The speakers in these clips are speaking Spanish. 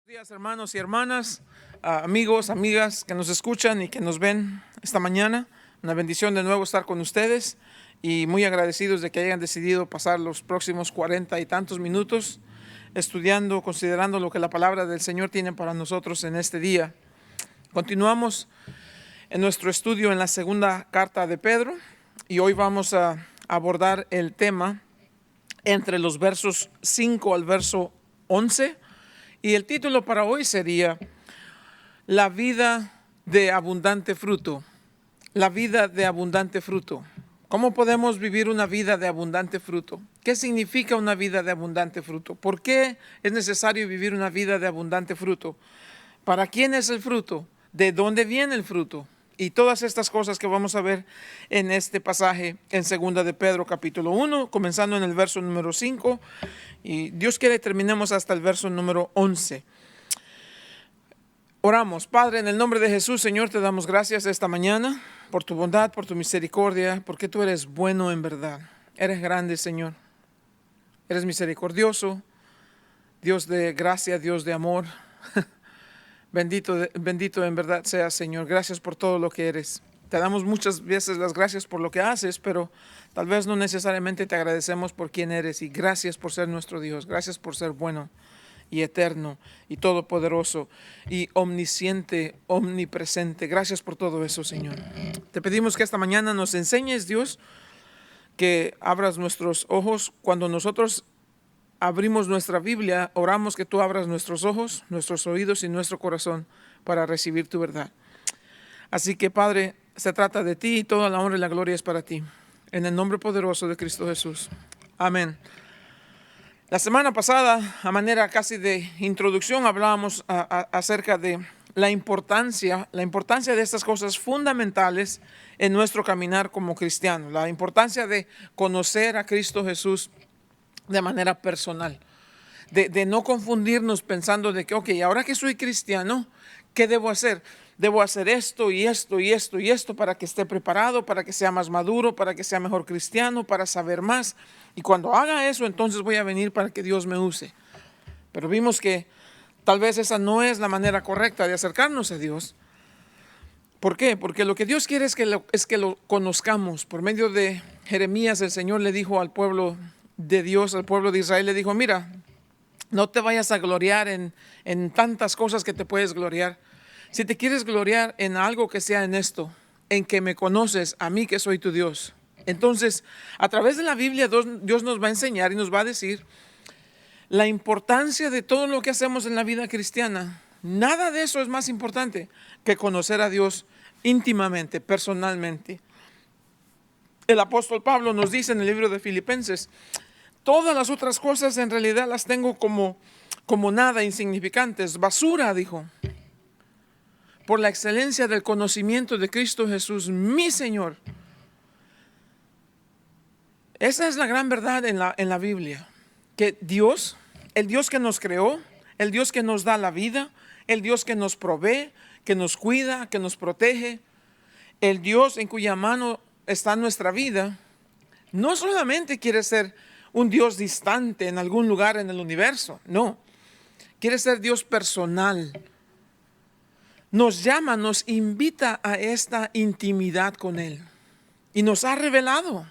Buenos días, hermanos y hermanas, amigos, amigas que nos escuchan y que nos ven esta mañana. Una bendición de nuevo estar con ustedes y muy agradecidos de que hayan decidido pasar los próximos 40 y tantos minutos estudiando, considerando lo que la palabra del Señor tiene para nosotros en este día. Continuamos en nuestro estudio en la segunda carta de Pedro y hoy vamos a abordar el tema entre los versos 5 al verso 11. Y el título para hoy sería La vida de abundante fruto. La vida de abundante fruto. ¿Cómo podemos vivir una vida de abundante fruto? ¿Qué significa una vida de abundante fruto? ¿Por qué es necesario vivir una vida de abundante fruto? ¿Para quién es el fruto? ¿De dónde viene el fruto? Y todas estas cosas que vamos a ver en este pasaje en 2 de Pedro capítulo 1, comenzando en el verso número 5, y Dios quiere terminemos hasta el verso número 11. Oramos. Padre, en el nombre de Jesús, Señor, te damos gracias esta mañana por tu bondad, por tu misericordia, porque tú eres bueno en verdad. Eres grande, Señor. Eres misericordioso, Dios de gracia, Dios de amor. Bendito en verdad seas, Señor. Gracias por todo lo que eres. Te damos muchas veces las gracias por lo que haces, pero tal vez no necesariamente te agradecemos por quién eres. Y gracias por ser nuestro Dios. Gracias por ser bueno y eterno y todopoderoso y omnisciente, omnipresente. Gracias por todo eso, Señor. Te pedimos que esta mañana nos enseñes, Dios, que abras nuestros ojos cuando nosotros abrimos nuestra Biblia, oramos que tú abras nuestros ojos, nuestros oídos y nuestro corazón para recibir tu verdad. Así que, Padre, se trata de ti y toda la honra y la gloria es para ti. En el nombre poderoso de Cristo Jesús. Amén. La semana pasada, a manera casi de introducción, hablábamos acerca de la importancia de estas cosas fundamentales en nuestro caminar como cristianos. La importancia de conocer a Cristo Jesús de manera personal, de no confundirnos pensando de que, ok, ahora que soy cristiano, ¿qué debo hacer? Debo hacer esto y esto y esto y esto para que esté preparado, para que sea más maduro, para que sea mejor cristiano, para saber más. Y cuando haga eso, entonces voy a venir para que Dios me use. Pero vimos que tal vez esa no es la manera correcta de acercarnos a Dios. ¿Por qué? Porque lo que Dios quiere es que lo conozcamos. Por medio de Jeremías, el Señor le dijo al pueblo de Dios, al pueblo de Israel, le dijo, mira, no te vayas a gloriar en tantas cosas que te puedes gloriar. Si te quieres gloriar en algo, que sea en esto, en que me conoces a mí que soy tu Dios. Entonces, a través de la Biblia, Dios nos va a enseñar y nos va a decir la importancia de todo lo que hacemos en la vida cristiana. Nada de eso es más importante que conocer a Dios íntimamente, personalmente. El apóstol Pablo nos dice en el libro de Filipenses, todas las otras cosas en realidad las tengo como nada, insignificantes, basura, dijo, por la excelencia del conocimiento de Cristo Jesús, mi Señor. Esa es la gran verdad en la Biblia, que Dios, el Dios que nos creó, el Dios que nos da la vida, el Dios que nos provee, que nos cuida, que nos protege, el Dios en cuya mano está nuestra vida, no solamente quiere ser un Dios distante en algún lugar en el universo, no, quiere ser Dios personal. Nos llama, nos invita a esta intimidad con Él y nos ha revelado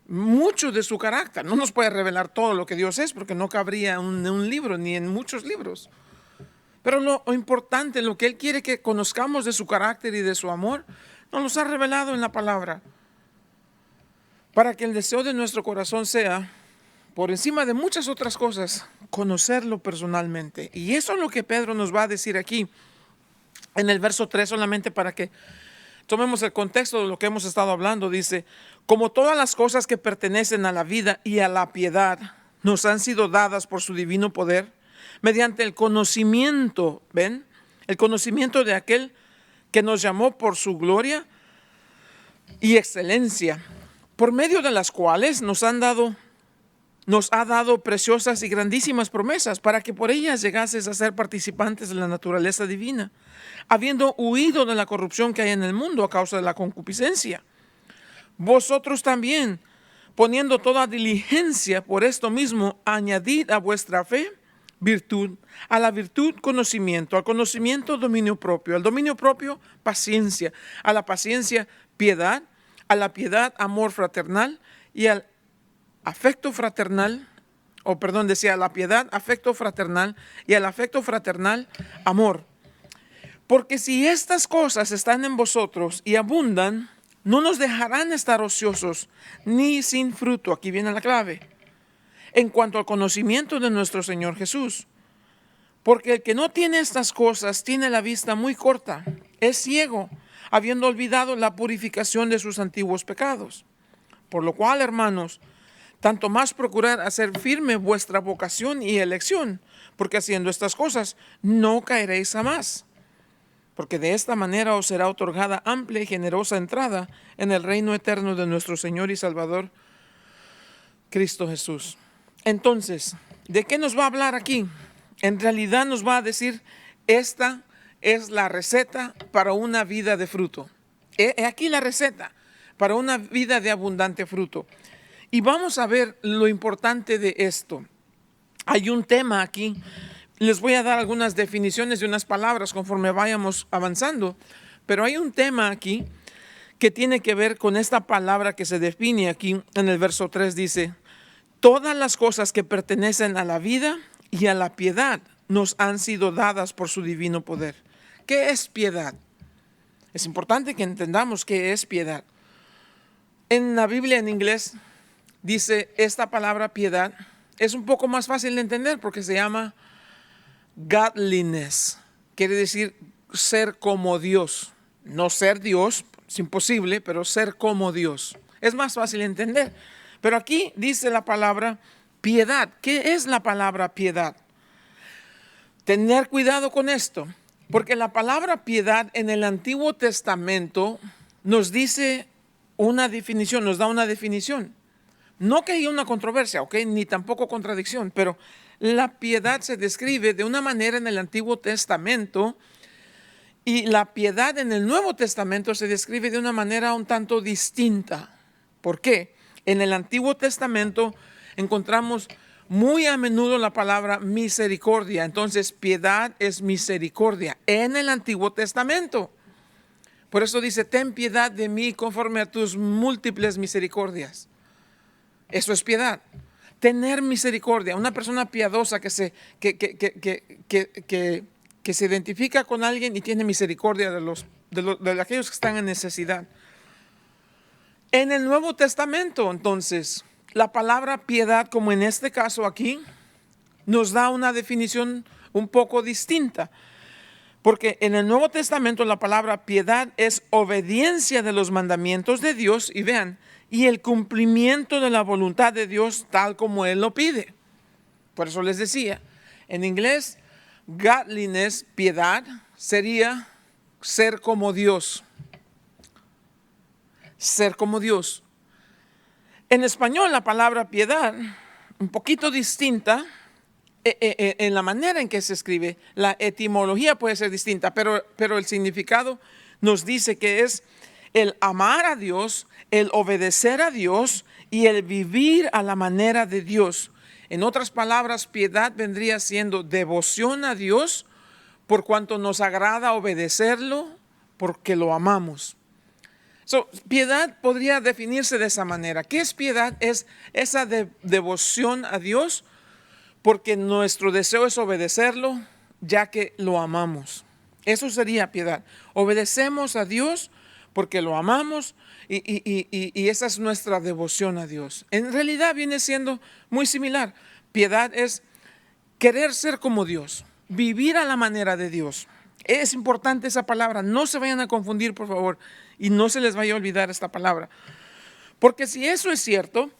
mucho de su carácter. No nos puede revelar todo lo que Dios es porque no cabría en un libro ni en muchos libros. Pero lo importante, lo que Él quiere que conozcamos de su carácter y de su amor, nos los ha revelado en la palabra. Para que el deseo de nuestro corazón sea, por encima de muchas otras cosas, conocerlo personalmente. Y eso es lo que Pedro nos va a decir aquí en el verso 3, solamente para que tomemos el contexto de lo que hemos estado hablando. Dice, como todas las cosas que pertenecen a la vida y a la piedad nos han sido dadas por su divino poder, mediante el conocimiento, ¿ven? El conocimiento de aquel que nos llamó por su gloria y excelencia, por medio de las cuales nos ha dado preciosas y grandísimas promesas, para que por ellas llegases a ser participantes de la naturaleza divina, habiendo huido de la corrupción que hay en el mundo a causa de la concupiscencia. Vosotros también, poniendo toda diligencia por esto mismo, añadid a vuestra fe virtud, a la virtud conocimiento, al conocimiento dominio propio, al dominio propio paciencia, a la paciencia piedad, a la piedad amor fraternal y al afecto fraternal, a la piedad afecto fraternal y al afecto fraternal amor. Porque si estas cosas están en vosotros y abundan, no nos dejarán estar ociosos ni sin fruto. Aquí viene la clave. En cuanto al conocimiento de nuestro Señor Jesús. Porque el que no tiene estas cosas tiene la vista muy corta, es ciego, habiendo olvidado la purificación de sus antiguos pecados. Por lo cual, hermanos, tanto más procurar hacer firme vuestra vocación y elección, porque haciendo estas cosas no caeréis jamás. Porque de esta manera os será otorgada amplia y generosa entrada en el reino eterno de nuestro Señor y Salvador, Cristo Jesús. Entonces, ¿de qué nos va a hablar aquí? En realidad nos va a decir, esta es la receta para una vida de fruto. Aquí la receta para una vida de abundante fruto. Y vamos a ver lo importante de esto. Hay un tema aquí. Les voy a dar algunas definiciones de unas palabras conforme vayamos avanzando. Pero hay un tema aquí que tiene que ver con esta palabra que se define aquí en el verso 3. Dice, todas las cosas que pertenecen a la vida y a la piedad nos han sido dadas por su divino poder. ¿Qué es piedad? Es importante que entendamos qué es piedad. En la Biblia en inglés dice esta palabra piedad. Es un poco más fácil de entender porque se llama godliness. Quiere decir ser como Dios. No ser Dios, es imposible, pero ser como Dios. Es más fácil de entender. Pero aquí dice la palabra piedad. ¿Qué es la palabra piedad? Tener cuidado con esto, porque la palabra piedad en el Antiguo Testamento nos dice una definición, nos da una definición. No que haya una controversia, ¿ok? Ni tampoco contradicción, pero la piedad se describe de una manera en el Antiguo Testamento y la piedad en el Nuevo Testamento se describe de una manera un tanto distinta. ¿Por qué? En el Antiguo Testamento encontramos muy a menudo la palabra misericordia. Entonces, piedad es misericordia en el Antiguo Testamento. Por eso dice, ten piedad de mí conforme a tus múltiples misericordias. Eso es piedad. Tener misericordia. Una persona piadosa que se identifica con alguien y tiene misericordia de aquellos que están en necesidad. En el Nuevo Testamento, entonces, la palabra piedad, como en este caso aquí, nos da una definición un poco distinta. Porque en el Nuevo Testamento la palabra piedad es obediencia de los mandamientos de Dios, y vean, y el cumplimiento de la voluntad de Dios tal como Él lo pide. Por eso les decía, en inglés, godliness, piedad, sería ser como Dios. Ser como Dios. En español la palabra piedad, un poquito distinta en la manera en que se escribe. La etimología puede ser distinta, pero el significado nos dice que es el amar a Dios, el obedecer a Dios y el vivir a la manera de Dios. En otras palabras, piedad vendría siendo devoción a Dios por cuanto nos agrada obedecerlo, porque lo amamos. Piedad podría definirse de esa manera. ¿Qué es piedad? Es esa devoción a Dios porque nuestro deseo es obedecerlo ya que lo amamos. Eso sería piedad. Obedecemos a Dios porque lo amamos y esa es nuestra devoción a Dios. En realidad viene siendo muy similar. Piedad es querer ser como Dios, vivir a la manera de Dios. Es importante esa palabra, no se vayan a confundir por favor y no se les vaya a olvidar esta palabra. Porque si eso es cierto,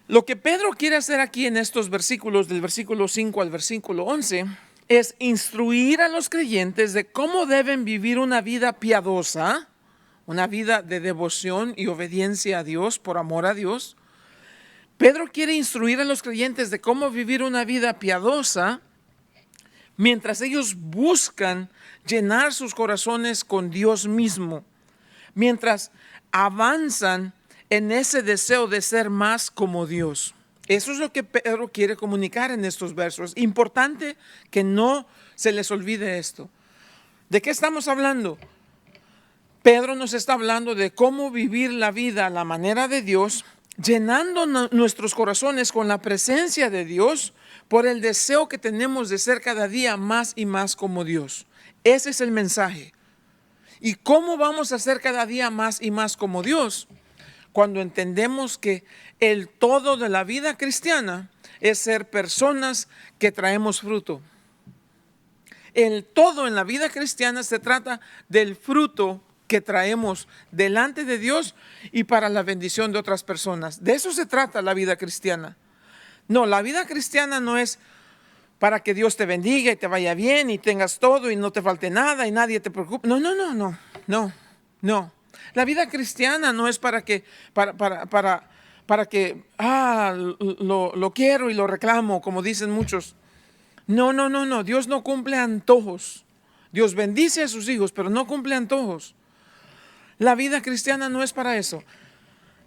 lo que Pedro quiere hacer aquí en estos versículos, del versículo 5 al versículo 11, es instruir a los creyentes de cómo deben vivir una vida piadosa, una vida de devoción y obediencia a Dios, por amor a Dios. Pedro quiere instruir a los creyentes de cómo vivir una vida piadosa mientras ellos buscan llenar sus corazones con Dios mismo, mientras avanzan en ese deseo de ser más como Dios. Eso es lo que Pedro quiere comunicar en estos versos. Importante que no se les olvide esto. ¿De qué estamos hablando? Pedro nos está hablando de cómo vivir la vida a la manera de Dios, llenando nuestros corazones con la presencia de Dios por el deseo que tenemos de ser cada día más y más como Dios. Ese es el mensaje. ¿Y cómo vamos a ser cada día más y más como Dios? Cuando entendemos que el todo de la vida cristiana es ser personas que traemos fruto. El todo en la vida cristiana se trata del fruto que traemos delante de Dios y para la bendición de otras personas. De eso se trata la vida cristiana. No, la vida cristiana no es para que Dios te bendiga y te vaya bien y tengas todo y no te falte nada y nadie te preocupe. No. La vida cristiana no es para que lo quiero y lo reclamo, como dicen muchos. No. Dios no cumple antojos. Dios bendice a sus hijos, pero no cumple antojos. La vida cristiana no es para eso.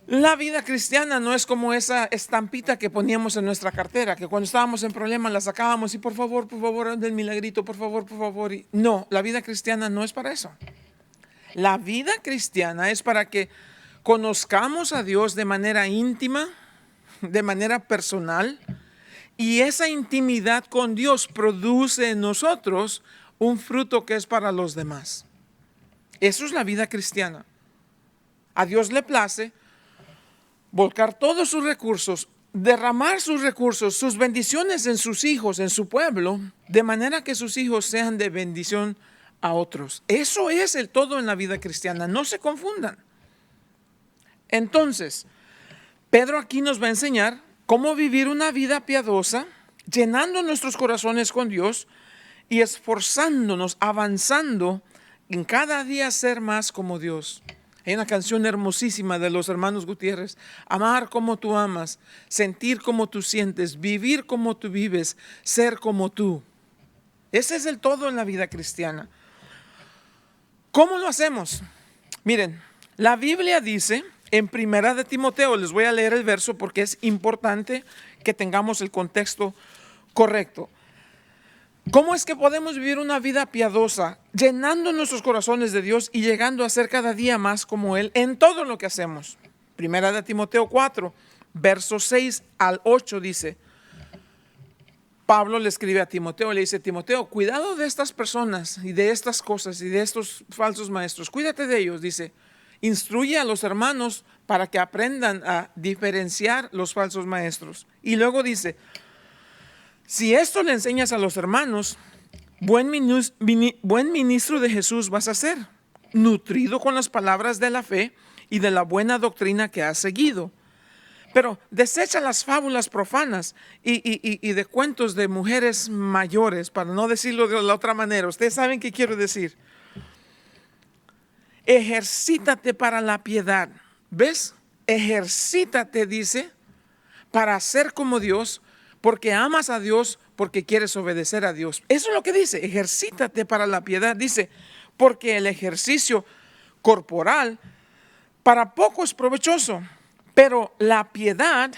La vida cristiana no es como esa estampita que poníamos en nuestra cartera, que cuando estábamos en problemas la sacábamos y por favor, del milagrito, por favor. No, la vida cristiana no es para eso. La vida cristiana es para que conozcamos a Dios de manera íntima, de manera personal, y esa intimidad con Dios produce en nosotros un fruto que es para los demás. Eso es la vida cristiana. A Dios le place volcar todos sus recursos, derramar sus recursos, sus bendiciones en sus hijos, en su pueblo, de manera que sus hijos sean de bendición a otros. Eso es el todo en la vida cristiana, no se confundan. Entonces, Pedro aquí nos va a enseñar cómo vivir una vida piadosa, llenando nuestros corazones con Dios y esforzándonos, avanzando en cada día ser más como Dios. Hay una canción hermosísima de los hermanos Gutiérrez: amar como tú amas, sentir como tú sientes, vivir como tú vives, ser como tú. Ese es el todo en la vida cristiana. ¿Cómo lo hacemos? Miren, la Biblia dice en Primera de Timoteo, les voy a leer el verso porque es importante que tengamos el contexto correcto. ¿Cómo es que podemos vivir una vida piadosa, llenando nuestros corazones de Dios y llegando a ser cada día más como Él en todo lo que hacemos? Primera de Timoteo 4, versos 6 al 8 dice, Pablo le escribe a Timoteo, le dice: Timoteo, cuidado de estas personas y de estas cosas y de estos falsos maestros, cuídate de ellos, dice. Instruye a los hermanos para que aprendan a diferenciar los falsos maestros. Y luego dice: si esto le enseñas a los hermanos, buen ministro de Jesús vas a ser, nutrido con las palabras de la fe y de la buena doctrina que has seguido. Pero desecha las fábulas profanas y de cuentos de mujeres mayores, para no decirlo de la otra manera. Ustedes saben qué quiero decir. Ejercítate para la piedad. ¿Ves? Ejercítate, dice, para ser como Dios, porque amas a Dios, porque quieres obedecer a Dios. Eso es lo que dice, ejercítate para la piedad. Dice, porque el ejercicio corporal para poco es provechoso, pero la piedad,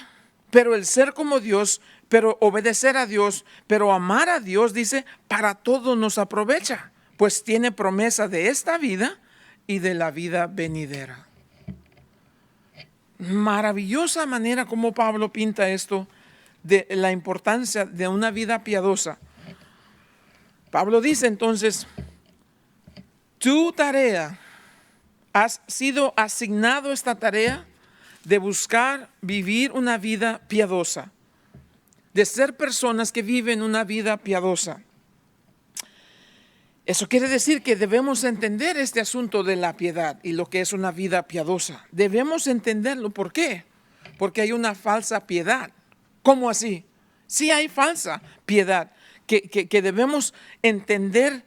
pero el ser como Dios, pero obedecer a Dios, pero amar a Dios, dice, para todo nos aprovecha, pues tiene promesa de esta vida y de la vida venidera. Maravillosa manera como Pablo pinta esto de la importancia de una vida piadosa. Pablo dice entonces, tu tarea, has sido asignado esta tarea de buscar vivir una vida piadosa, de ser personas que viven una vida piadosa. Eso quiere decir que debemos entender este asunto de la piedad y lo que es una vida piadosa. Debemos entenderlo. ¿Por qué? Porque hay una falsa piedad. ¿Cómo así? Sí hay falsa piedad que debemos entender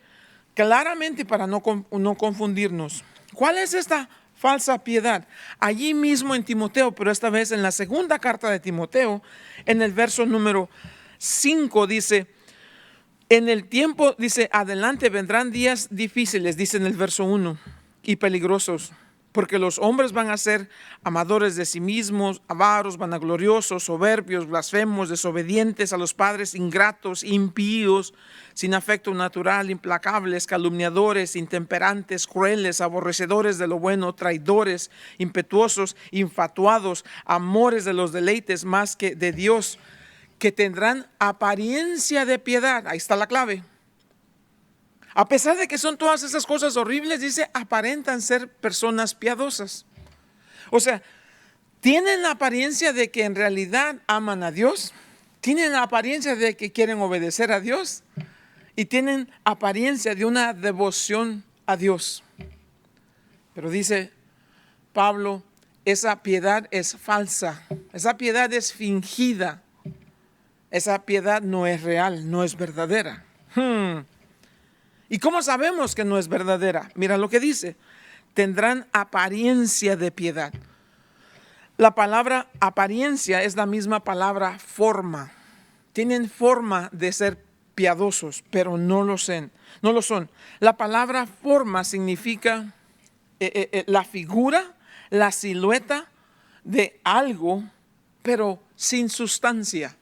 claramente para no confundirnos. ¿Cuál es esta falsa piedad? Allí mismo en Timoteo, pero esta vez en la segunda carta de Timoteo, en el verso número 5 dice, en el tiempo, dice, adelante vendrán días difíciles, dice en el verso 1, y peligrosos, Porque los hombres van a ser amadores de sí mismos, avaros, vanagloriosos, soberbios, blasfemos, desobedientes a los padres, ingratos, impíos, sin afecto natural, implacables, calumniadores, intemperantes, crueles, aborrecedores de lo bueno, traidores, impetuosos, infatuados, amores de los deleites más que de Dios, que tendrán apariencia de piedad. Ahí está la clave. A pesar de que son todas esas cosas horribles, dice, aparentan ser personas piadosas. O sea, tienen la apariencia de que en realidad aman a Dios, tienen la apariencia de que quieren obedecer a Dios y tienen apariencia de una devoción a Dios. Pero dice Pablo, esa piedad es falsa, esa piedad es fingida, esa piedad no es real, no es verdadera. ¿Y cómo sabemos que no es verdadera? Mira lo que dice, tendrán apariencia de piedad. La palabra apariencia es la misma palabra forma. Tienen forma de ser piadosos, pero no lo son. La palabra forma significa la figura, la silueta de algo, pero sin sustancia.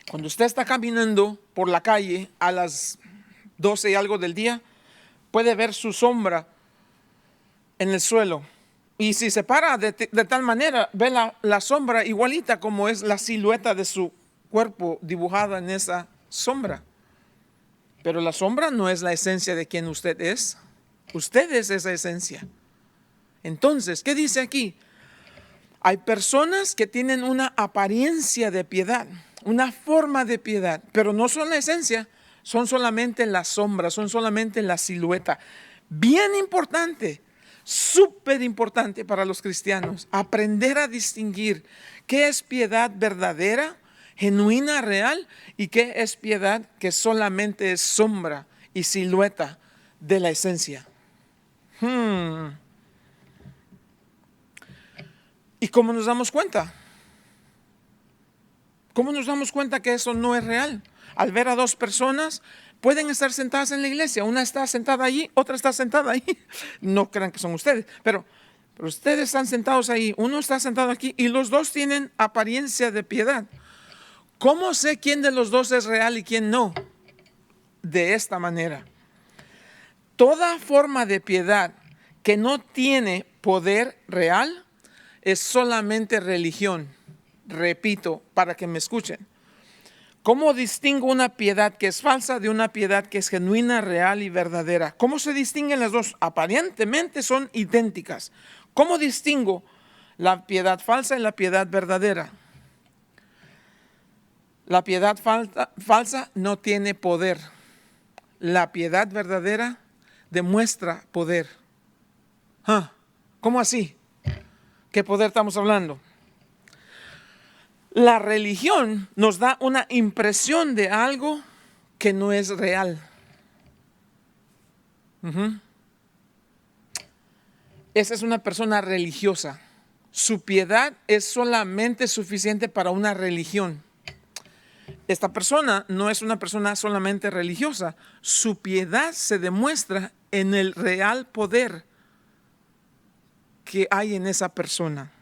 Cuando usted está caminando por la calle a las 12 y algo del día, puede ver su sombra en el suelo. Y si se para de tal manera, ve la sombra igualita como es la silueta de su cuerpo dibujada en esa sombra. Pero la sombra no es la esencia de quien usted es. Usted es esa esencia. Entonces, ¿qué dice aquí? Hay personas que tienen una apariencia de piedad, una forma de piedad, pero no son la esencia. Son solamente la sombra, son solamente la silueta. Bien importante, súper importante para los cristianos, aprender a distinguir qué es piedad verdadera, genuina, real, y qué es piedad que solamente es sombra y silueta de la esencia. ¿Y cómo nos damos cuenta? ¿Cómo nos damos cuenta que eso no es real? Al ver a dos personas, pueden estar sentadas en la iglesia. Una está sentada allí, otra está sentada ahí. No crean que son ustedes, pero ustedes están sentados ahí. Uno está sentado aquí y los dos tienen apariencia de piedad. ¿Cómo sé quién de los dos es real y quién no? De esta manera. Toda forma de piedad que no tiene poder real es solamente religión. Repito, para que me escuchen. ¿Cómo distingo una piedad que es falsa de una piedad que es genuina, real y verdadera? ¿Cómo se distinguen las dos? Aparentemente son idénticas. ¿Cómo distingo la piedad falsa y la piedad verdadera? La piedad falsa no tiene poder. La piedad verdadera demuestra poder. ¿Cómo así? ¿Qué poder estamos hablando? La religión nos da una impresión de algo que no es real. Esa es una persona religiosa. Su piedad es solamente suficiente para una religión. Esta persona no es una persona solamente religiosa. Su piedad se demuestra en el real poder que hay en esa persona.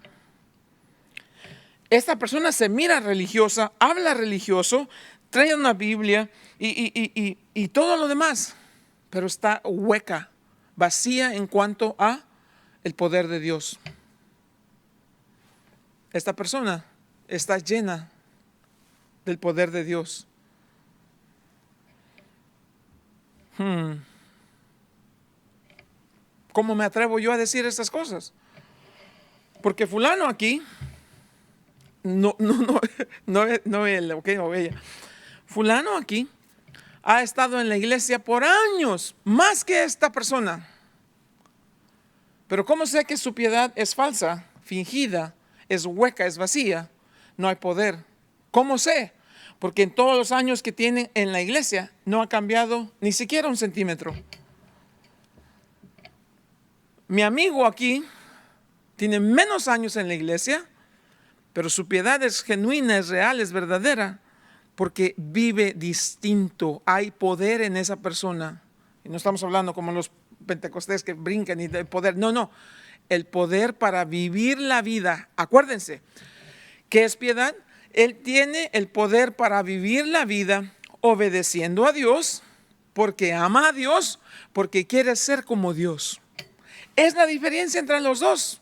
Esta persona se mira religiosa, habla religioso, trae una Biblia y todo lo demás, pero está hueca, vacía en cuanto a el poder de Dios. Esta persona está llena del poder de Dios. ¿Cómo me atrevo yo a decir estas cosas? Porque fulano aquí, no él, okay, o ella. Fulano aquí ha estado en la iglesia por años, más que esta persona. Pero ¿cómo sé que su piedad es falsa, fingida, es hueca, es vacía? No hay poder. ¿Cómo sé? Porque en todos los años que tiene en la iglesia no ha cambiado ni siquiera un centímetro. Mi amigo aquí tiene menos años en la iglesia, pero su piedad es genuina, es real, es verdadera, porque vive distinto. Hay poder en esa persona. Y no estamos hablando como los pentecostés que brincan y de poder. No. El poder para vivir la vida. Acuérdense, ¿qué es piedad? Él tiene el poder para vivir la vida obedeciendo a Dios, porque ama a Dios, porque quiere ser como Dios. Es la diferencia entre los dos.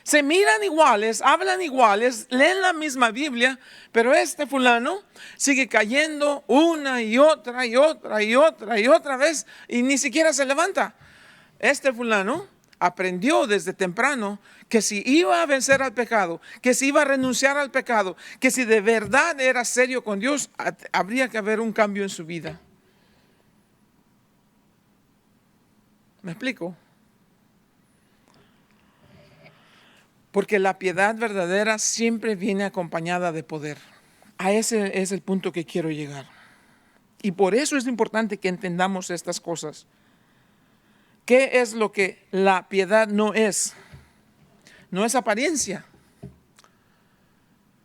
Se miran iguales, hablan iguales, leen la misma Biblia, pero este fulano sigue cayendo una y otra vez y ni siquiera se levanta. Este fulano aprendió desde temprano que si iba a vencer al pecado, que si iba a renunciar al pecado, que si de verdad era serio con Dios, habría que haber un cambio en su vida. ¿Me explico? Porque la piedad verdadera siempre viene acompañada de poder. A ese es el punto que quiero llegar. Y por eso es importante que entendamos estas cosas. ¿Qué es lo que la piedad no es? No es apariencia.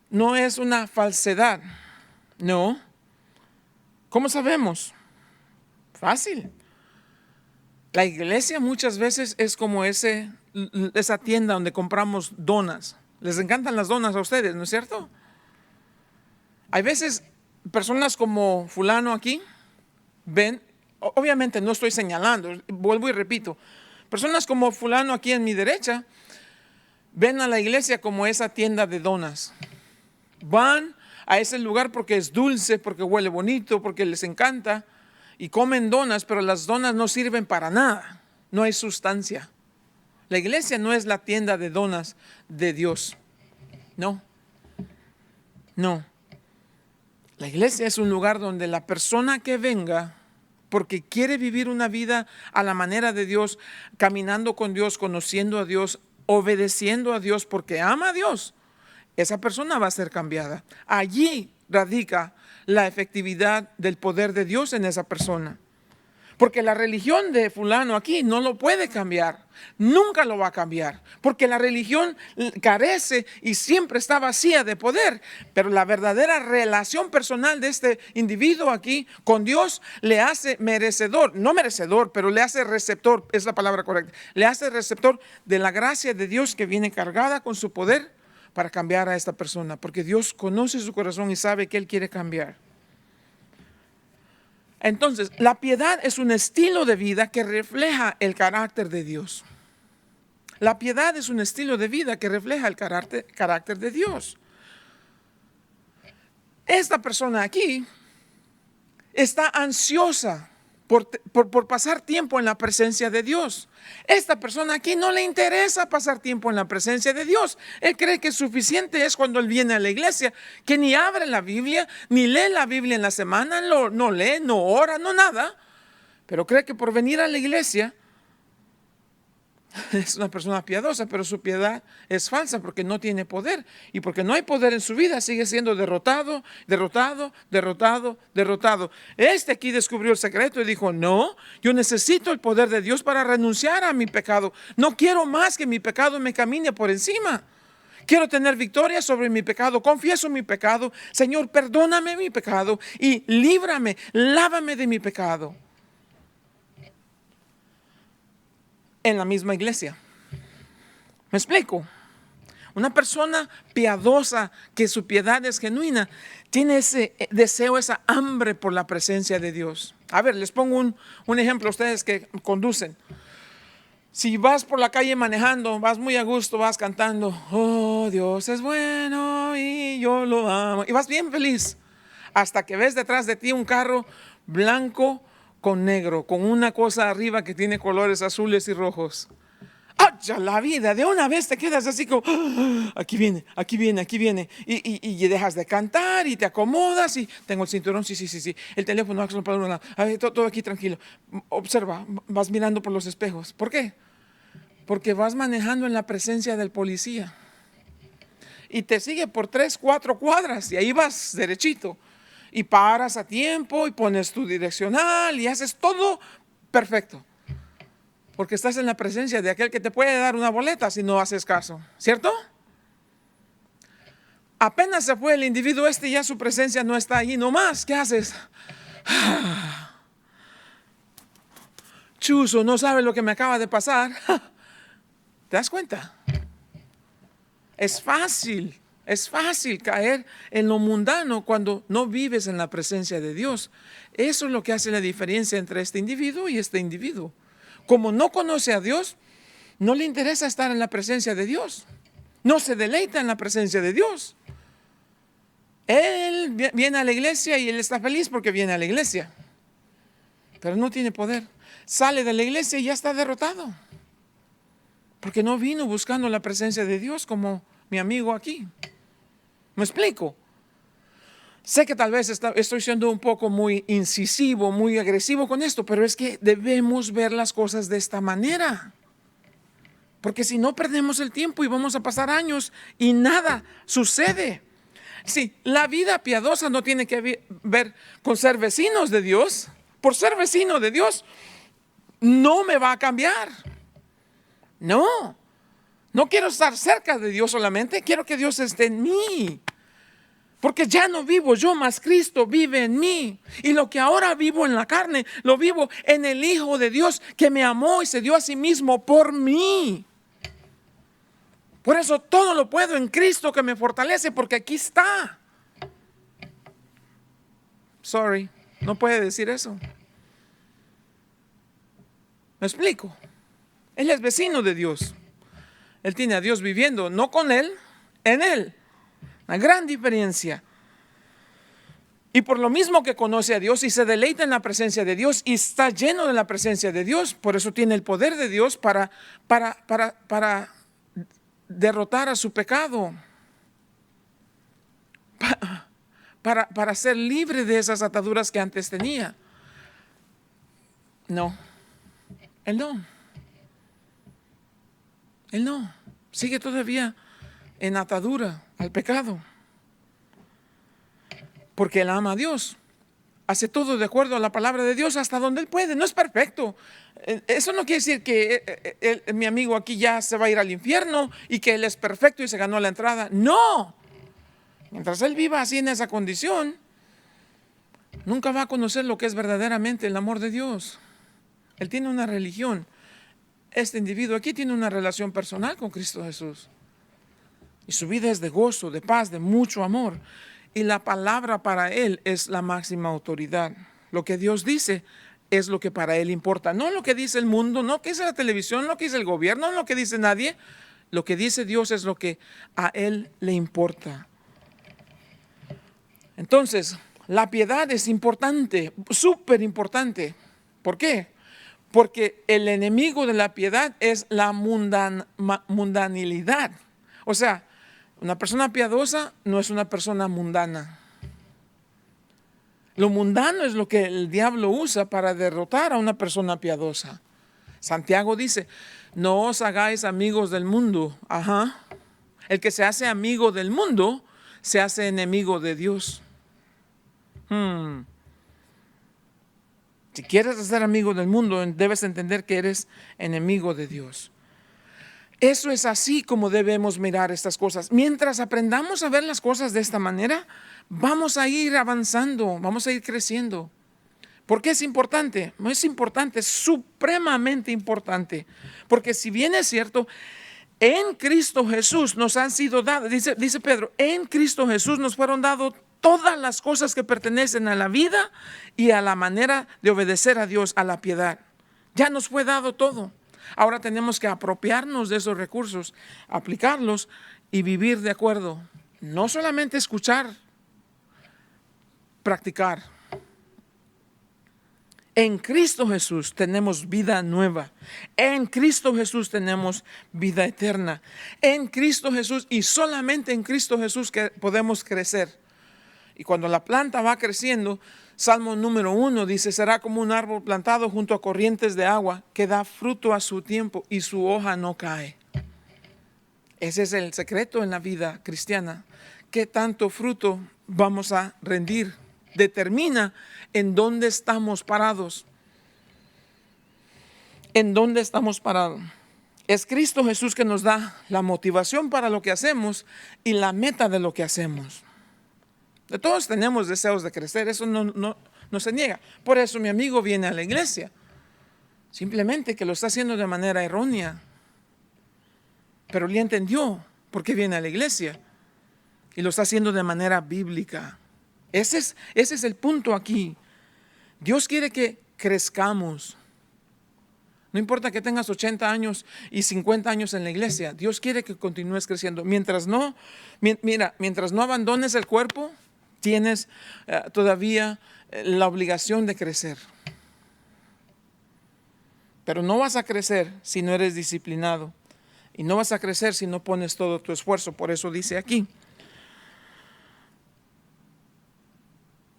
No es una falsedad. No. ¿Cómo sabemos? Fácil. La iglesia muchas veces es como esa tienda donde compramos donas. Les encantan las donas a ustedes, ¿no es cierto? Hay veces personas como fulano aquí ven, obviamente no estoy señalando, vuelvo y repito, personas como fulano aquí en mi derecha ven a la iglesia como esa tienda de donas. Van a ese lugar porque es dulce, porque huele bonito, porque les encanta y comen donas, pero las donas no sirven para nada, no hay sustancia. La iglesia no es la tienda de donas de Dios. No. La iglesia es un lugar donde la persona que venga, porque quiere vivir una vida a la manera de Dios, caminando con Dios, conociendo a Dios, obedeciendo a Dios, porque ama a Dios, esa persona va a ser cambiada. Allí radica la efectividad del poder de Dios en esa persona. Porque la religión de fulano aquí no lo puede cambiar, nunca lo va a cambiar, porque la religión carece y siempre está vacía de poder, pero la verdadera relación personal de este individuo aquí con Dios le hace merecedor, no merecedor, pero le hace receptor, es la palabra correcta, le hace receptor de la gracia de Dios que viene cargada con su poder para cambiar a esta persona, porque Dios conoce su corazón y sabe que Él quiere cambiar. Entonces, la piedad es un estilo de vida que refleja el carácter de Dios. La piedad es un estilo de vida que refleja el carácter de Dios. Esta persona aquí está ansiosa por pasar tiempo en la presencia de Dios. Esta persona aquí no le interesa pasar tiempo en la presencia de Dios. Él cree que suficiente es cuando él viene a la iglesia, que ni abre la Biblia, ni lee la Biblia en la semana, no lee, no ora, no nada. Pero cree que por venir a la iglesia es una persona piadosa, pero su piedad es falsa porque no tiene poder. Y porque no hay poder en su vida, sigue siendo derrotado. Este aquí descubrió el secreto y dijo, no, yo necesito el poder de Dios para renunciar a mi pecado. No quiero más que mi pecado me camine por encima. Quiero tener victoria sobre mi pecado. Confieso mi pecado. Señor, perdóname mi pecado y líbrame, lávame de mi pecado. En la misma iglesia. ¿Me explico? Una persona piadosa, que su piedad es genuina, tiene ese deseo, esa hambre por la presencia de Dios. A ver, les pongo un ejemplo a ustedes que conducen. Si vas por la calle manejando, vas muy a gusto, vas cantando, oh, Dios es bueno y yo lo amo. Y vas bien feliz, hasta que ves detrás de ti un carro blanco con negro, con una cosa arriba que tiene colores azules y rojos. ¡Acha la vida! De una vez te quedas así como, ¡ah! Aquí viene. Y dejas de cantar y te acomodas y tengo el cinturón, sí. El teléfono, todo aquí tranquilo. Observa, vas mirando por los espejos. ¿Por qué? Porque vas manejando en la presencia del policía. Y te sigue por 3, 4 cuadras y ahí vas derechito. Y paras a tiempo y pones tu direccional y haces todo perfecto. Porque estás en la presencia de aquel que te puede dar una boleta si no haces caso. ¿Cierto? Apenas se fue el individuo y ya su presencia no está allí nomás. ¿Qué haces? chuzo, no sabe lo que me acaba de pasar. ¿Te das cuenta? Es fácil caer en lo mundano cuando no vives en la presencia de Dios. Eso es lo que hace la diferencia entre este individuo y este individuo. Como no conoce a Dios, no le interesa estar en la presencia de Dios. No se deleita en la presencia de Dios. Él viene a la iglesia y él está feliz porque viene a la iglesia. Pero no tiene poder. Sale de la iglesia y ya está derrotado. Porque no vino buscando la presencia de Dios como mi amigo aquí. ¿Me explico? Sé que tal vez estoy siendo un poco muy incisivo, muy agresivo con esto, pero es que debemos ver las cosas de esta manera. Porque si no, perdemos el tiempo y vamos a pasar años y nada sucede. Sí, la vida piadosa no tiene que ver con ser vecinos de Dios. Por ser vecino de Dios, no me va a cambiar. No quiero estar cerca de Dios solamente, quiero que Dios esté en mí. Porque ya no vivo yo, mas Cristo vive en mí. Y lo que ahora vivo en la carne, lo vivo en el Hijo de Dios que me amó y se dio a sí mismo por mí. Por eso todo lo puedo en Cristo que me fortalece, porque aquí está. Sorry, no puede decir eso. ¿Me explico? Él es vecino de Dios. Él tiene a Dios viviendo, no con él, en él. Una gran diferencia. Y por lo mismo que conoce a Dios y se deleita en la presencia de Dios y está lleno de la presencia de Dios, por eso tiene el poder de Dios para derrotar a su pecado. Para ser libre de esas ataduras que antes tenía. No. Él no. Sigue todavía en atadura al pecado. Porque él ama a Dios. Hace todo de acuerdo a la palabra de Dios hasta donde él puede. No es perfecto. Eso no quiere decir que mi amigo aquí ya se va a ir al infierno y que él es perfecto y se ganó la entrada. No. Mientras él viva así en esa condición, nunca va a conocer lo que es verdaderamente el amor de Dios. Él tiene una religión. Este individuo aquí tiene una relación personal con Cristo Jesús. Y su vida es de gozo, de paz, de mucho amor. Y la palabra para él es la máxima autoridad. Lo que Dios dice es lo que para él importa. No lo que dice el mundo, no lo que dice la televisión, no lo que dice el gobierno, no lo que dice nadie. Lo que dice Dios es lo que a él le importa. Entonces, la piedad es importante, súper importante. ¿Por qué? Porque el enemigo de la piedad es la mundanilidad. O sea, una persona piadosa no es una persona mundana. Lo mundano es lo que el diablo usa para derrotar a una persona piadosa. Santiago dice, no os hagáis amigos del mundo. Ajá. El que se hace amigo del mundo se hace enemigo de Dios. Si quieres ser amigo del mundo, debes entender que eres enemigo de Dios. Eso es así como debemos mirar estas cosas. Mientras aprendamos a ver las cosas de esta manera, vamos a ir avanzando, vamos a ir creciendo. ¿Por qué es importante? No es importante, es supremamente importante. Porque si bien es cierto, en Cristo Jesús nos han sido dadas, dice Pedro, en Cristo Jesús nos fueron dadas todas las cosas que pertenecen a la vida y a la manera de obedecer a Dios, a la piedad. Ya nos fue dado todo. Ahora tenemos que apropiarnos de esos recursos, aplicarlos y vivir de acuerdo. No solamente escuchar, practicar. En Cristo Jesús tenemos vida nueva. En Cristo Jesús tenemos vida eterna. En Cristo Jesús y solamente en Cristo Jesús que podemos crecer. Y cuando la planta va creciendo, Salmo número 1 dice, será como un árbol plantado junto a corrientes de agua que da fruto a su tiempo y su hoja no cae. Ese es el secreto en la vida cristiana. ¿Qué tanto fruto vamos a rendir? Determina en dónde estamos parados. ¿En dónde estamos parados? Es Cristo Jesús que nos da la motivación para lo que hacemos y la meta de lo que hacemos. De todos tenemos deseos de crecer, eso no se niega. Por eso mi amigo viene a la iglesia. Simplemente que lo está haciendo de manera errónea. Pero él ya entendió por qué viene a la iglesia. Y lo está haciendo de manera bíblica. Ese es el punto aquí. Dios quiere que crezcamos. No importa que tengas 80 años y 50 años en la iglesia. Dios quiere que continúes creciendo. Mientras no abandones el cuerpo, tienes todavía la obligación de crecer. Pero no vas a crecer si no eres disciplinado. Y no vas a crecer si no pones todo tu esfuerzo. Por eso dice aquí,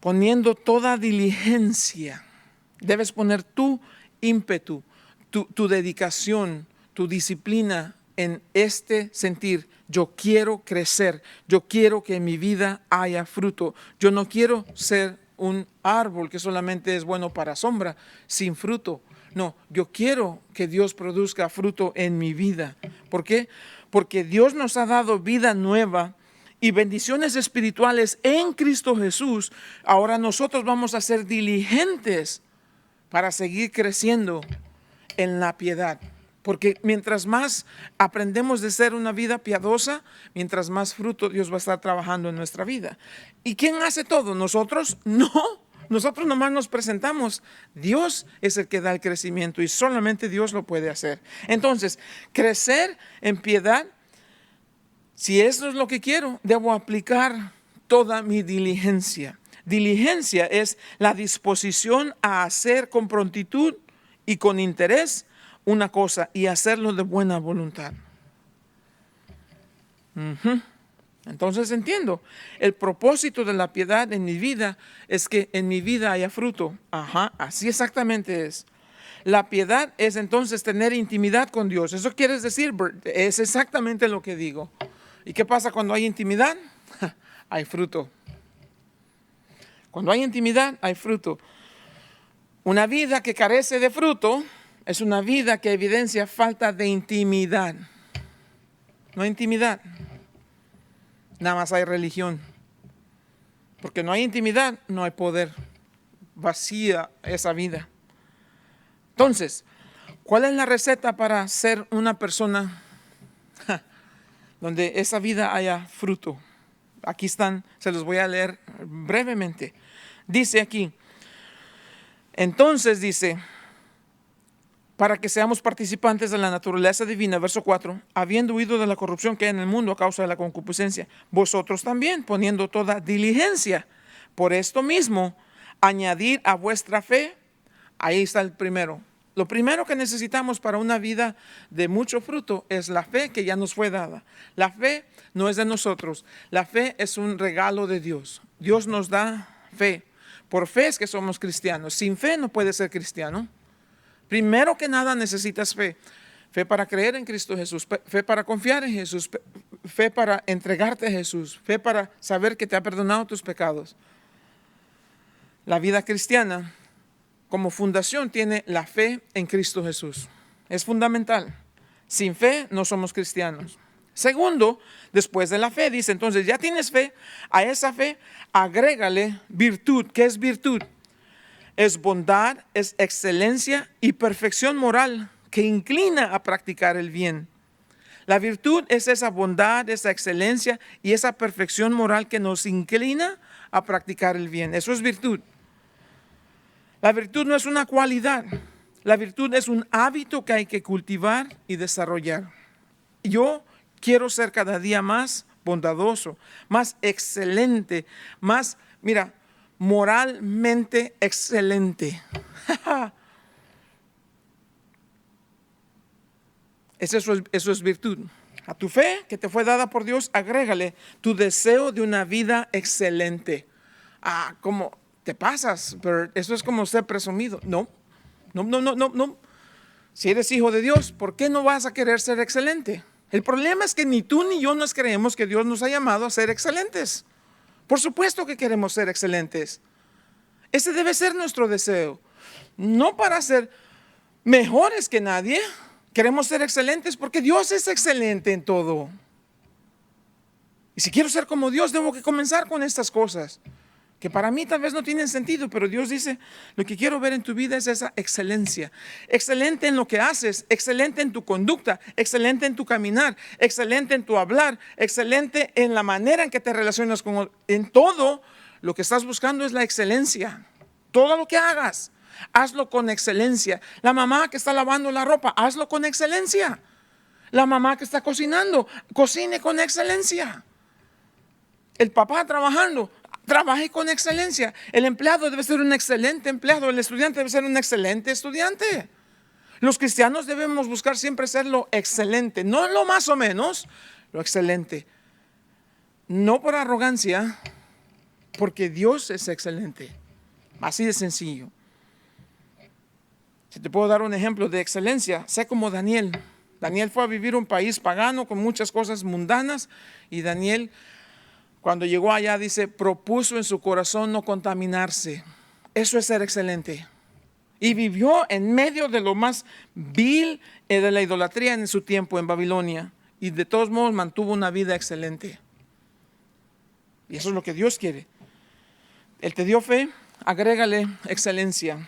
poniendo toda diligencia, debes poner tu ímpetu, tu dedicación, tu disciplina en este sentir. Yo quiero crecer, yo quiero que en mi vida haya fruto. Yo no quiero ser un árbol que solamente es bueno para sombra, sin fruto. No, yo quiero que Dios produzca fruto en mi vida. ¿Por qué? Porque Dios nos ha dado vida nueva y bendiciones espirituales en Cristo Jesús. Ahora nosotros vamos a ser diligentes para seguir creciendo en la piedad. Porque mientras más aprendemos de ser una vida piadosa, mientras más fruto Dios va a estar trabajando en nuestra vida. ¿Y quién hace todo? ¿Nosotros? No. Nosotros nomás nos presentamos. Dios es el que da el crecimiento y solamente Dios lo puede hacer. Entonces, crecer en piedad, si eso es lo que quiero, debo aplicar toda mi diligencia. Diligencia es la disposición a hacer con prontitud y con interés una cosa y hacerlo de buena voluntad. Entonces entiendo, el propósito de la piedad en mi vida es que en mi vida haya fruto. Así exactamente es. La piedad es entonces tener intimidad con Dios. ¿Eso quieres decir, Bert? Es exactamente lo que digo. ¿Y qué pasa cuando hay intimidad? Hay fruto. Cuando hay intimidad, hay fruto. Una vida que carece de fruto es una vida que evidencia falta de intimidad. No hay intimidad. Nada más hay religión. Porque no hay intimidad, no hay poder. Vacía esa vida. Entonces, ¿cuál es la receta para ser una persona donde esa vida haya fruto? Aquí están, se los voy a leer brevemente. Dice aquí, entonces dice, para que seamos participantes de la naturaleza divina, verso 4, habiendo huido de la corrupción que hay en el mundo a causa de la concupiscencia, vosotros también, poniendo toda diligencia, por esto mismo, añadir a vuestra fe, ahí está el primero. Lo primero que necesitamos para una vida de mucho fruto es la fe que ya nos fue dada. La fe no es de nosotros, la fe es un regalo de Dios. Dios nos da fe. Por fe es que somos cristianos. Sin fe no puedes ser cristiano. Primero que nada necesitas fe. Fe para creer en Cristo Jesús, fe para confiar en Jesús, fe para entregarte a Jesús, fe para saber que te ha perdonado tus pecados. La vida cristiana como fundación tiene la fe en Cristo Jesús. Es fundamental. Sin fe no somos cristianos. Segundo, después de la fe, dice, entonces ya tienes fe, a esa fe agrégale virtud. ¿Qué es virtud? Es bondad, es excelencia y perfección moral que inclina a practicar el bien. La virtud es esa bondad, esa excelencia y esa perfección moral que nos inclina a practicar el bien. Eso es virtud. La virtud no es una cualidad. La virtud es un hábito que hay que cultivar y desarrollar. Yo quiero ser cada día más bondadoso, más excelente, más, moralmente excelente. Eso es virtud. A tu fe que te fue dada por Dios, agrégale tu deseo de una vida excelente. ¿Cómo te pasas? Pero eso es como ser presumido. No. Si eres hijo de Dios, ¿por qué no vas a querer ser excelente? El problema es que ni tú ni yo nos creemos que Dios nos ha llamado a ser excelentes. Por supuesto que queremos ser excelentes. Ese debe ser nuestro deseo. No para ser mejores que nadie. Queremos ser excelentes porque Dios es excelente en todo. Y si quiero ser como Dios, debo que comenzar con estas cosas. que para mí tal vez no tienen sentido, pero Dios dice, lo que quiero ver en tu vida es esa excelencia. Excelente en lo que haces, excelente en tu conducta, excelente en tu caminar, excelente en tu hablar, excelente en la manera en que te relacionas con en todo. Lo que estás buscando es la excelencia. Todo lo que hagas, hazlo con excelencia. La mamá que está lavando la ropa, hazlo con excelencia. La mamá que está cocinando, cocine con excelencia. El papá trabajando, trabaje con excelencia. El empleado debe ser un excelente empleado. El estudiante debe ser un excelente estudiante. Los cristianos debemos buscar siempre ser lo excelente, no lo más o menos, lo excelente. No por arrogancia, porque Dios es excelente. Así de sencillo. Si te puedo dar un ejemplo de excelencia, sé como Daniel. Daniel fue a vivir un país pagano con muchas cosas mundanas, y Daniel, cuando llegó allá, dice, propuso en su corazón no contaminarse. Eso es ser excelente. Y vivió en medio de lo más vil de la idolatría en su tiempo en Babilonia. Y de todos modos mantuvo una vida excelente. Y eso es lo que Dios quiere. Él te dio fe, agrégale excelencia.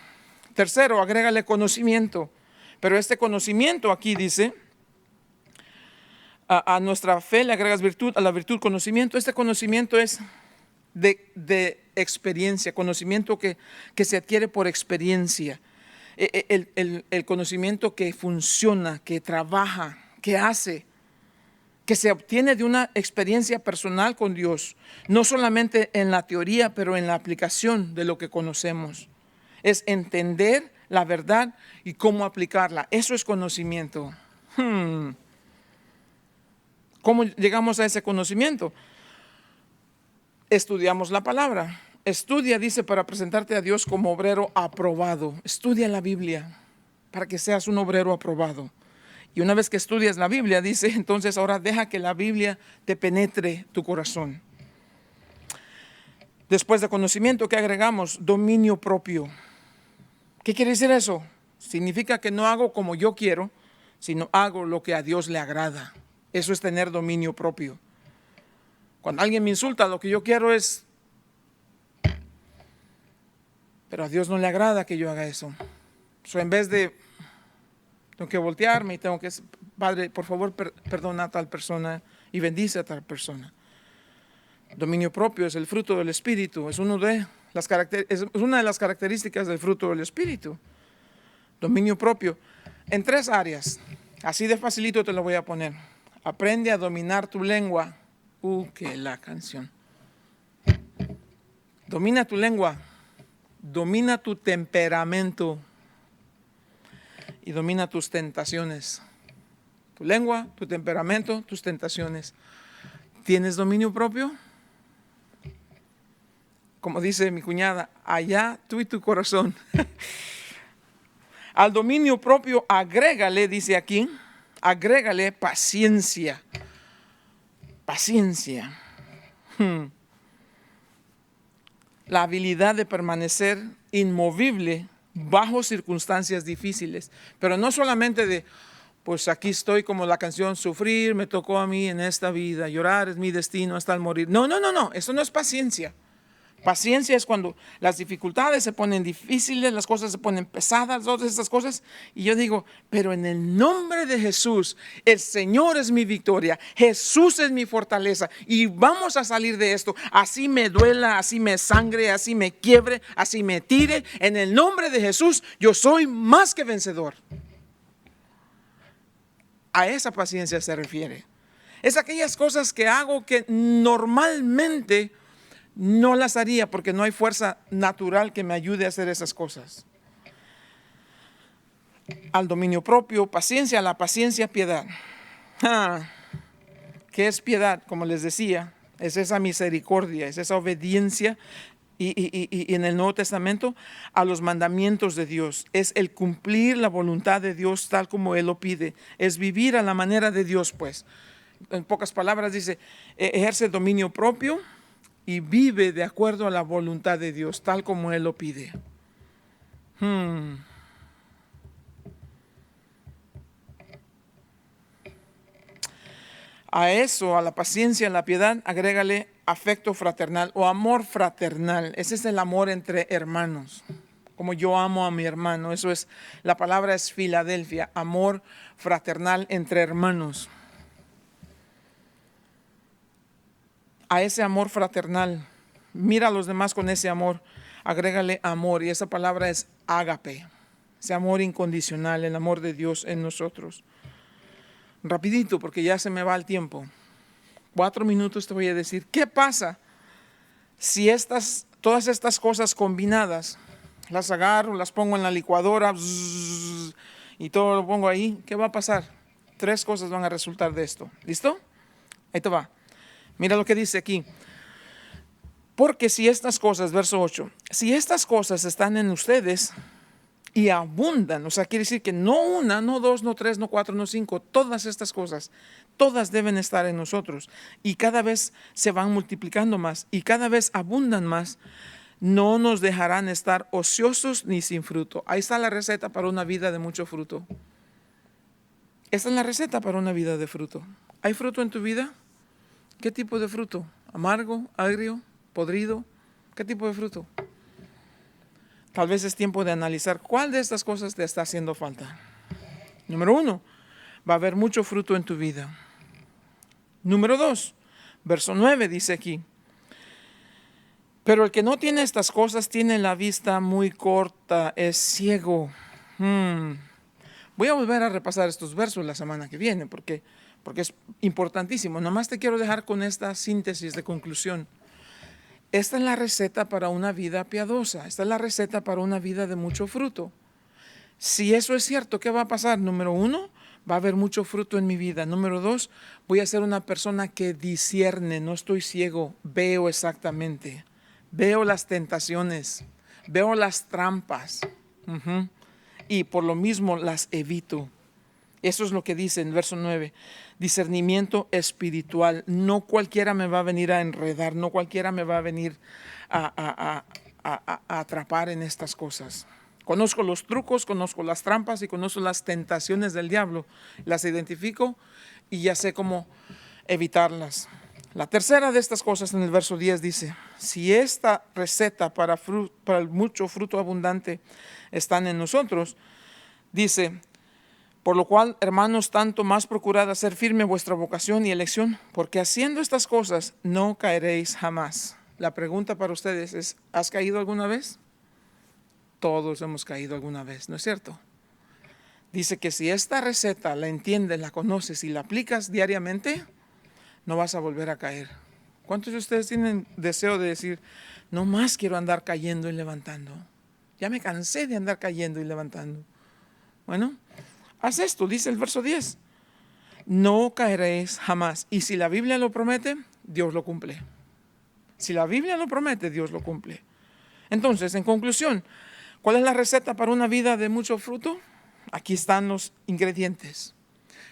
Tercero, agrégale conocimiento. Pero este conocimiento aquí dice, a nuestra fe le agregas virtud, a la virtud conocimiento. Este conocimiento es de experiencia, conocimiento que se adquiere por experiencia. El conocimiento que funciona, que trabaja, que hace, que se obtiene de una experiencia personal con Dios. No solamente en la teoría, pero en la aplicación de lo que conocemos. Es entender la verdad y cómo aplicarla. Eso es conocimiento. ¿Cómo llegamos a ese conocimiento? Estudiamos la palabra. Estudia, dice, para presentarte a Dios como obrero aprobado. Estudia la Biblia para que seas un obrero aprobado. Y una vez que estudias la Biblia, dice, entonces ahora deja que la Biblia te penetre tu corazón. Después de conocimiento, ¿qué agregamos? Dominio propio. ¿Qué quiere decir eso? Significa que no hago como yo quiero, sino hago lo que a Dios le agrada. Eso es tener dominio propio. Cuando alguien me insulta, lo que yo quiero es, pero a Dios no le agrada que yo haga eso. En vez de, tengo que voltearme y tengo que, Padre, por favor, perdona a tal persona y bendice a tal persona. Dominio propio es el fruto del Espíritu, es una de las características del fruto del Espíritu. Dominio propio en 3 áreas. Así de facilito te lo voy a poner. Aprende a dominar tu lengua. Que la canción. Domina tu lengua, domina tu temperamento y domina tus tentaciones. Tu lengua, tu temperamento, tus tentaciones. ¿Tienes dominio propio? Como dice mi cuñada, allá tú y tu corazón. Al dominio propio agrégale, dice aquí, agrégale paciencia. Paciencia. La habilidad de permanecer inmovible bajo circunstancias difíciles. Pero no solamente de, pues aquí estoy como la canción, sufrir me tocó a mí en esta vida, llorar es mi destino hasta el morir. No, eso no es paciencia. Paciencia es cuando las dificultades se ponen difíciles, las cosas se ponen pesadas, todas estas cosas. Y yo digo, pero en el nombre de Jesús, el Señor es mi victoria, Jesús es mi fortaleza y vamos a salir de esto. Así me duela, así me sangre, así me quiebre, así me tire. En el nombre de Jesús, yo soy más que vencedor. A esa paciencia se refiere. Es aquellas cosas que hago que normalmente no las haría porque no hay fuerza natural que me ayude a hacer esas cosas. Al dominio propio, paciencia, a la paciencia, piedad. ¿Qué es piedad? Como les decía, es esa misericordia, es esa obediencia y en el Nuevo Testamento a los mandamientos de Dios. Es el cumplir la voluntad de Dios tal como Él lo pide. Es vivir a la manera de Dios, pues. En pocas palabras dice, ejerce dominio propio y vive de acuerdo a la voluntad de Dios, tal como Él lo pide. A eso, a la paciencia, a la piedad, agrégale afecto fraternal o amor fraternal. Ese es el amor entre hermanos. Como yo amo a mi hermano. Eso es, la palabra es Filadelfia, amor fraternal entre hermanos. A ese amor fraternal, mira a los demás con ese amor, agrégale amor, y esa palabra es ágape, ese amor incondicional, el amor de Dios en nosotros. Rapidito, porque ya se me va el tiempo. 4 minutos te voy a decir, ¿qué pasa si todas estas cosas combinadas, las agarro, las pongo en la licuadora y todo lo pongo ahí? ¿Qué va a pasar? 3 cosas van a resultar de esto. ¿Listo? Ahí te va. Mira lo que dice aquí. Porque si estas cosas, verso 8, si estas cosas están en ustedes y abundan, o sea, quiere decir que no una, no dos, no tres, no cuatro, no cinco, todas estas cosas, todas deben estar en nosotros y cada vez se van multiplicando más y cada vez abundan más, no nos dejarán estar ociosos ni sin fruto. Ahí está la receta para una vida de mucho fruto. Esta es la receta para una vida de fruto. ¿Hay fruto en tu vida? ¿Qué tipo de fruto? ¿Amargo, agrio, podrido? ¿Qué tipo de fruto? Tal vez es tiempo de analizar cuál de estas cosas te está haciendo falta. Número 1, va a haber mucho fruto en tu vida. Número 2, verso 9 dice aquí, pero el que no tiene estas cosas tiene la vista muy corta, es ciego. Voy a volver a repasar estos versos la semana que viene porque es importantísimo. Nomás te quiero dejar con esta síntesis de conclusión. Esta es la receta para una vida piadosa. Esta es la receta para una vida de mucho fruto. Si eso es cierto, ¿qué va a pasar? Número 1, va a haber mucho fruto en mi vida. Número 2, voy a ser una persona que discierne. No estoy ciego, veo exactamente. Veo las tentaciones, veo las trampas. Y por lo mismo las evito. Eso es lo que dice en verso 9. Discernimiento espiritual. No cualquiera me va a venir a enredar, no cualquiera me va a venir a atrapar en estas cosas. Conozco los trucos, conozco las trampas y conozco las tentaciones del diablo. Las identifico y ya sé cómo evitarlas. La tercera de estas cosas en el verso 10 dice, si esta receta para el mucho fruto abundante están en nosotros, dice, por lo cual, hermanos, tanto más procurad hacer firme vuestra vocación y elección, porque haciendo estas cosas no caeréis jamás. La pregunta para ustedes es, ¿has caído alguna vez? Todos hemos caído alguna vez, ¿no es cierto? Dice que si esta receta la entiendes, la conoces y la aplicas diariamente, no vas a volver a caer. ¿Cuántos de ustedes tienen deseo de decir, no más quiero andar cayendo y levantando? Ya me cansé de andar cayendo y levantando. Bueno, haz esto, dice el verso 10. No caeréis jamás. Y si la Biblia lo promete, Dios lo cumple. Si la Biblia lo promete, Dios lo cumple. Entonces, en conclusión, ¿cuál es la receta para una vida de mucho fruto? Aquí están los ingredientes.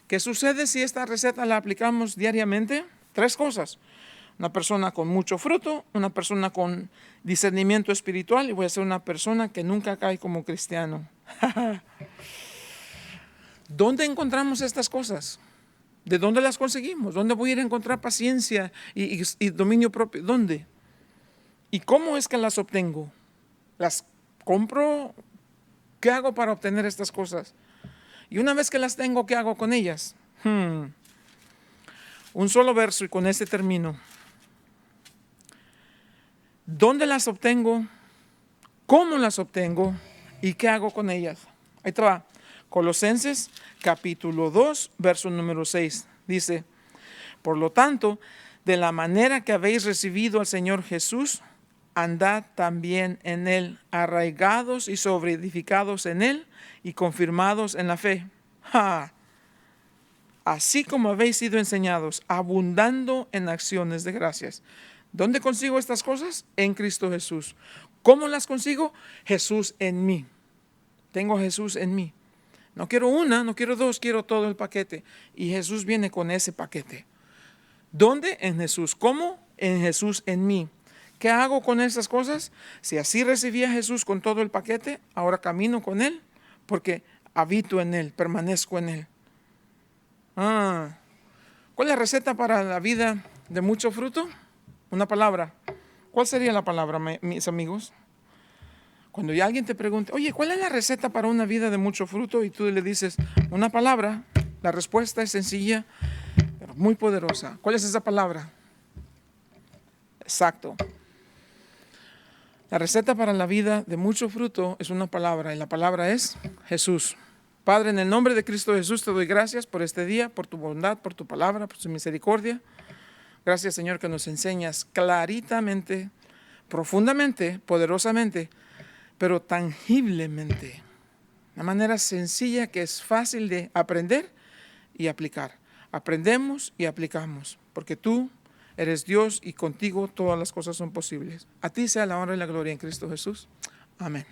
¿Qué sucede si esta receta la aplicamos diariamente? 3 cosas. Una persona con mucho fruto, una persona con discernimiento espiritual y voy a ser una persona que nunca cae como cristiano. ¿Dónde encontramos estas cosas? ¿De dónde las conseguimos? ¿Dónde voy a ir a encontrar paciencia y dominio propio? ¿Dónde? ¿Y cómo es que las obtengo? ¿Las compro? ¿Qué hago para obtener estas cosas? Y una vez que las tengo, ¿qué hago con ellas? Un solo verso y con este termino. ¿Dónde las obtengo? ¿Cómo las obtengo? ¿Y qué hago con ellas? Ahí te va. Colosenses capítulo 2, verso número 6. Dice, por lo tanto, de la manera que habéis recibido al Señor Jesús, andad también en Él, arraigados y sobreedificados en Él y confirmados en la fe. Así como habéis sido enseñados, abundando en acciones de gracias. ¿Dónde consigo estas cosas? En Cristo Jesús. ¿Cómo las consigo? Jesús en mí. Tengo a Jesús en mí. No quiero una, no quiero 2, quiero todo el paquete. Y Jesús viene con ese paquete. ¿Dónde? En Jesús. ¿Cómo? En Jesús en mí. ¿Qué hago con esas cosas? Si así recibí a Jesús con todo el paquete, ahora camino con Él porque habito en Él, permanezco en Él. ¿Cuál es la receta para la vida de mucho fruto? Una palabra. ¿Cuál sería la palabra, mis amigos? Cuando ya alguien te pregunte, oye, ¿cuál es la receta para una vida de mucho fruto? Y tú le dices una palabra, la respuesta es sencilla, pero muy poderosa. ¿Cuál es esa palabra? Exacto. La receta para la vida de mucho fruto es una palabra, y la palabra es Jesús. Padre, en el nombre de Cristo Jesús te doy gracias por este día, por tu bondad, por tu palabra, por tu misericordia. Gracias, Señor, que nos enseñas claritamente, profundamente, poderosamente, pero tangiblemente. Una manera sencilla que es fácil de aprender y aplicar. Aprendemos y aplicamos, porque tú eres Dios y contigo todas las cosas son posibles. A ti sea la honra y la gloria en Cristo Jesús. Amén.